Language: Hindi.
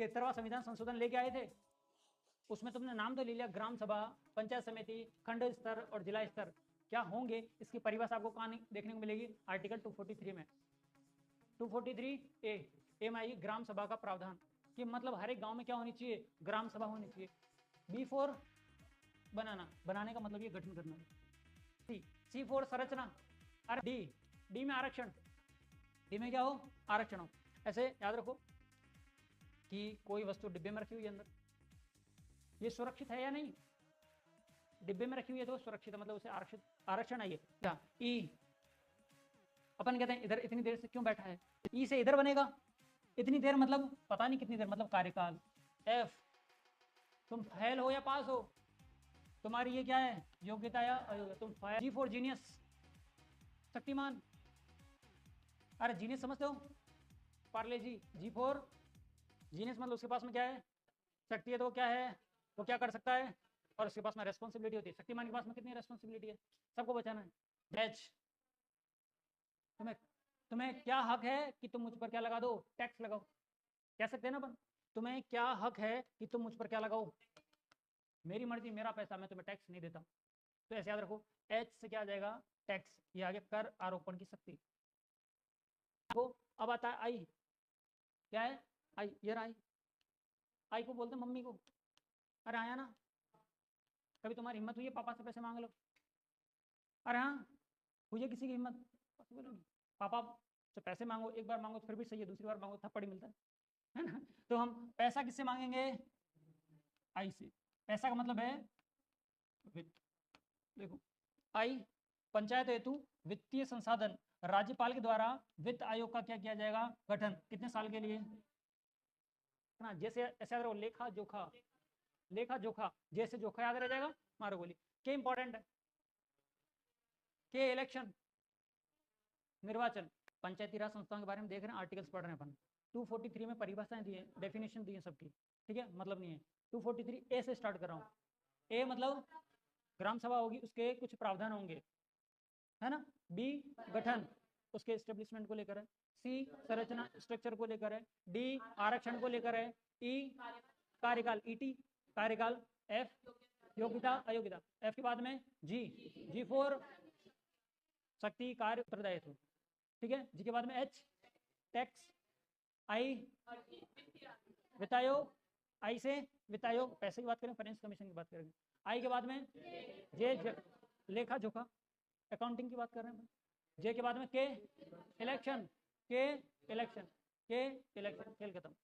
73वां संविधान संशोधन लेके आए थे, उसमें तुमने नाम तो ले लिया ग्राम सभा, पंचायत समिति, खंड स्तर और जिला स्तर क्या होंगे, इसकी परिभाषा आपको कहाँ देखने को मिलेगी? आर्टिकल 243 में। 243 ए में आएगी ग्राम सभा का प्रावधान कि मतलब हर एक गांव में क्या होनी चाहिए? ग्राम सभा होनी चाहिए। B4 बनाने का मतलब ये गठन करना। C4 संरचना। अरे डी में आरक्षण, डी में क्या हो? आरक्षण हो। ऐसे याद रखो कि कोई वस्तु डिब्बे में रखी हुई है अंदर, ये सुरक्षित है या नहीं? डिब्बे में रखी हुई है तो सुरक्षित है, मतलब उसे आरक्षित आरक्षण आइए। ई अपन कहते हैं इधर इतनी देर से क्यों बैठा है, ई से इधर बनेगा इतनी देर, मतलब पता नहीं कितनी देर, मतलब कार्यकाल। एफ तुम फेल हो या पास हो, तुम्हारी ये क्या है? योग्यता या अयोग्यता। तुम फेल। G4 genius, Shaktimaan. अरे जीनियस समझते हो? पार्ले जी। G4 जीनियस मतलब उसके पास में क्या है? शक्ति है, तो क्या है? वो क्या कर सकता है? और उसके पास में रेस्पॉन्सिबिलिटी होती है। शक्तिमान के पास में कितनी रेस्पॉन्सिबिलिटी है? सबको बचाना है। एच तुम्हें क्या हक है कि तुम मुझ पर क्या लगा दो? टैक्स लगाओ। कह सकते हैं ना अपन, तुम्हें क्या हक है कि तुम मुझ पर क्या लगाओ? मेरी मर्जी, मेरा पैसा, मैं तुम्हें टैक्स नहीं देता। तो ऐसे याद रखो, एच से क्या आ जाएगा? टैक्स। ये आगे कर आरोपण की शक्ति। अब आता है आई। क्या है? आई। ये आई। आई को बोलते हैं मम्मी को। अरे आया ना, कभी तुम्हारी हिम्मत हुई है पापा से पैसे मांग लो? अरे हाँ, हुई है किसी की हिम्मत? पापा से पैसे मांगो, एक बार मांगो तो फिर भी सही है, दूसरी बार मांगो थप्पड़ ही मिलता है ना? तो हम पैसा किससे मांगेंगे? आई से। पैसा का मतलब है वित्त। देखो, आई पंचायत हेतु वित्तीय संसाधन, राज्यपाल के द्वारा वित्त आयोग का क्या किया जाएगा? गठन। कितने साल के लिए? ना जैसे ऐसे याद रहो, लेखा जोखा, लेखा जोखा, जैसे जोखा याद रह जाएगा। मारो गोली। क्या इंपॉर्टेंट है? के इलेक्शन, निर्वाचन। पंचायती राज संस्थाओं के बारे में देख रहे हैं, आर्टिकल्स पढ़ रहे हैं अपन। 243 में परिभाषाएं दी है, डेफिनेशन दी है सबकी, ठीक है, मतलब नहीं है। 243 ए से स्टार्ट कर रहा हूँ। ए मतलब ग्राम सभा होगी, उसके कुछ प्रावधान होंगे, है ना। बी गठन, उसके एस्टेब्लिशमेंट को लेकर है। सी संरचना, स्ट्रक्चर को लेकर है। डी आरक्षण को लेकर है। ई कार्यकाल, ईटी कार्यकाल। एफ योग्यता अयोग्यता। एफ के बाद में G4 शक्ति कार्य उत्तरदायित्व, ठीक है। जी के बाद में H टैक्स। आई वित्त आयोग, आई से वित्त आयोग, पैसे की बात करें, फाइनेंस कमीशन की बात करेंगे। आई के बाद में जे लेखा जोखा, अकाउंटिंग की बात कर रहे हैं। जे के बाद में के इलेक्शन, के इलेक्शन, के इलेक्शन, खेल खत्म।